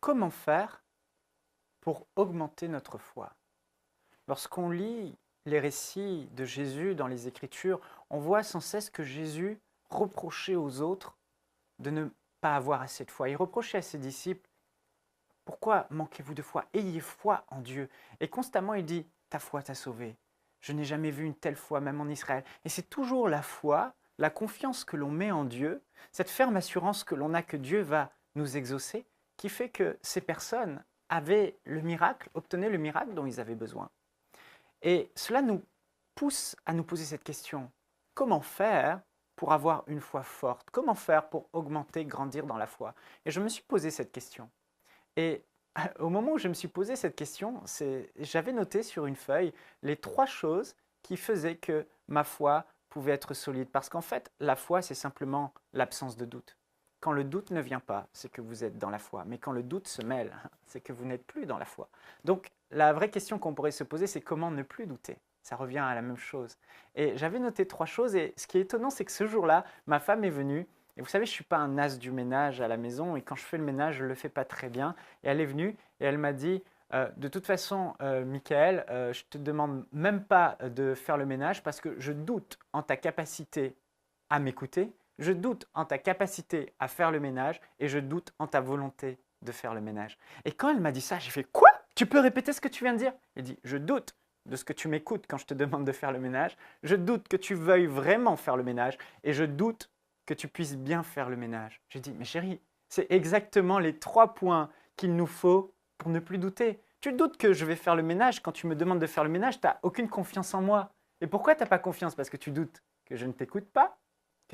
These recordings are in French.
comment faire pour augmenter notre foi? Lorsqu'on lit les récits de Jésus dans les Écritures, on voit sans cesse que Jésus reprochait aux autres de ne pas avoir assez de foi. Il reprochait à ses disciples, pourquoi manquez-vous de foi? Ayez foi en Dieu. Et constamment il dit, ta foi t'a sauvé. Je n'ai jamais vu une telle foi, même en Israël. Et c'est toujours la foi, la confiance que l'on met en Dieu, cette ferme assurance que l'on a que Dieu va nous exaucer, qui fait que ces personnes avaient le miracle, obtenaient le miracle dont ils avaient besoin. Et cela nous pousse à nous poser cette question. Comment faire pour avoir une foi forte? Comment faire pour augmenter, grandir dans la foi? Et je me suis posé cette question. Et au moment où je me suis posé cette question, j'avais noté sur une feuille les 3 choses qui faisaient que ma foi pouvait être solide. Parce qu'en fait, la foi, c'est simplement l'absence de doute. Quand le doute ne vient pas, c'est que vous êtes dans la foi. Mais quand le doute se mêle, c'est que vous n'êtes plus dans la foi. Donc, la vraie question qu'on pourrait se poser, c'est comment ne plus douter. Ça revient à la même chose. Et j'avais noté 3 choses. Et ce qui est étonnant, c'est que ce jour-là, ma femme est venue. Et vous savez, je ne suis pas un as du ménage à la maison. Et quand je fais le ménage, je ne le fais pas très bien. Et elle est venue et elle m'a dit, de toute façon, Michael, je ne te demande même pas de faire le ménage parce que je doute en ta capacité à m'écouter. Je doute en ta capacité à faire le ménage et je doute en ta volonté de faire le ménage. Et quand elle m'a dit ça, j'ai fait « Quoi? Tu peux répéter ce que tu viens de dire ?» Elle dit « Je doute de ce que tu m'écoutes quand je te demande de faire le ménage. Je doute que tu veuilles vraiment faire le ménage et je doute que tu puisses bien faire le ménage. » J'ai dit « Mais chérie, c'est exactement les 3 points qu'il nous faut pour ne plus douter. Tu doutes que je vais faire le ménage. Quand tu me demandes de faire le ménage, tu n'as aucune confiance en moi. Et pourquoi tu n'as pas confiance? Parce que tu doutes que je ne t'écoute pas.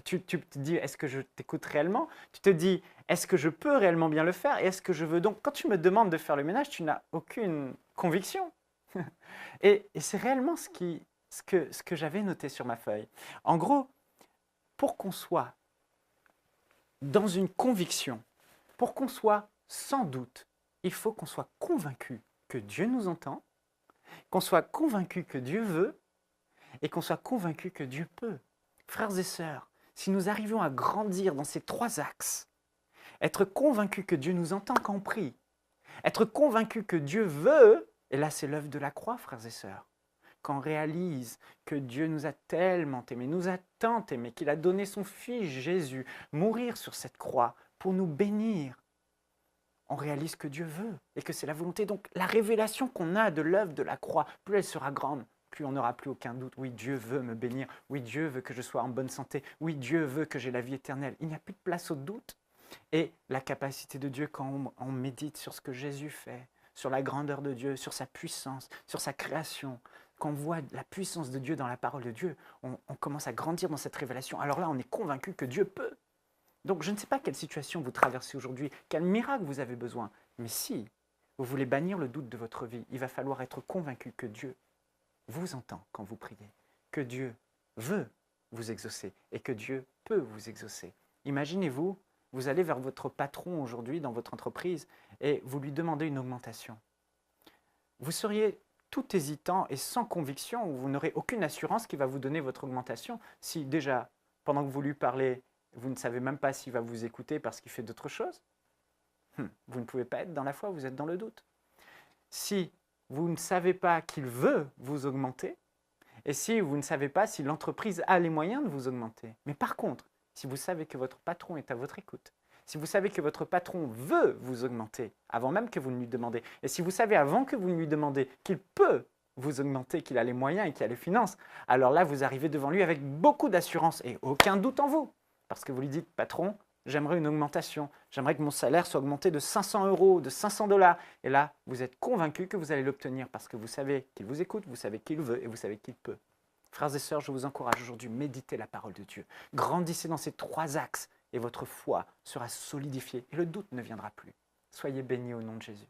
Tu te dis, est-ce que je t'écoute réellement? Tu te dis, est-ce que je peux réellement bien le faire? Et est-ce que je veux donc, quand tu me demandes de faire le ménage, tu n'as aucune conviction. Et c'est réellement ce que j'avais noté sur ma feuille. En gros, pour qu'on soit dans une conviction, pour qu'on soit sans doute, il faut qu'on soit convaincu que Dieu nous entend, qu'on soit convaincu que Dieu veut et qu'on soit convaincu que Dieu peut. Frères et sœurs, si nous arrivons à grandir dans ces 3 axes, être convaincu que Dieu nous entend quand on prie, être convaincu que Dieu veut, et là c'est l'œuvre de la croix, frères et sœurs, quand on réalise que Dieu nous a tellement aimés, nous a tant aimés, qu'il a donné son Fils Jésus mourir sur cette croix pour nous bénir, on réalise que Dieu veut et que c'est la volonté. Donc la révélation qu'on a de l'œuvre de la croix, plus elle sera grande, plus on n'aura plus aucun doute. Oui, Dieu veut me bénir. Oui, Dieu veut que je sois en bonne santé. Oui, Dieu veut que j'ai la vie éternelle. Il n'y a plus de place au doute. Et la capacité de Dieu, quand on médite sur ce que Jésus fait, sur la grandeur de Dieu, sur sa puissance, sur sa création, quand on voit la puissance de Dieu dans la parole de Dieu, on commence à grandir dans cette révélation. Alors là, on est convaincu que Dieu peut. Donc je ne sais pas quelle situation vous traversez aujourd'hui, quel miracle vous avez besoin, mais si vous voulez bannir le doute de votre vie, il va falloir être convaincu que Dieu vous entend quand vous priez, que Dieu veut vous exaucer et que Dieu peut vous exaucer. Imaginez-vous, vous allez vers votre patron aujourd'hui dans votre entreprise et vous lui demandez une augmentation. Vous seriez tout hésitant et sans conviction, vous n'aurez aucune assurance qu'il va vous donner votre augmentation si déjà, pendant que vous lui parlez, vous ne savez même pas s'il va vous écouter parce qu'il fait d'autres choses. Vous ne pouvez pas être dans la foi, vous êtes dans le doute. Si vous ne savez pas qu'il veut vous augmenter, et si vous ne savez pas si l'entreprise a les moyens de vous augmenter. Mais par contre, si vous savez que votre patron est à votre écoute, si vous savez que votre patron veut vous augmenter avant même que vous ne lui demandez, et si vous savez avant que vous ne lui demandez qu'il peut vous augmenter, qu'il a les moyens et qu'il a les finances, alors là, vous arrivez devant lui avec beaucoup d'assurance et aucun doute en vous. Parce que vous lui dites, patron, j'aimerais une augmentation, j'aimerais que mon salaire soit augmenté de 500 €, de 500 $. Et là, vous êtes convaincu que vous allez l'obtenir parce que vous savez qu'il vous écoute, vous savez qu'il veut et vous savez qu'il peut. Frères et sœurs, je vous encourage aujourd'hui, méditez la parole de Dieu. Grandissez dans ces 3 axes et votre foi sera solidifiée et le doute ne viendra plus. Soyez bénis au nom de Jésus.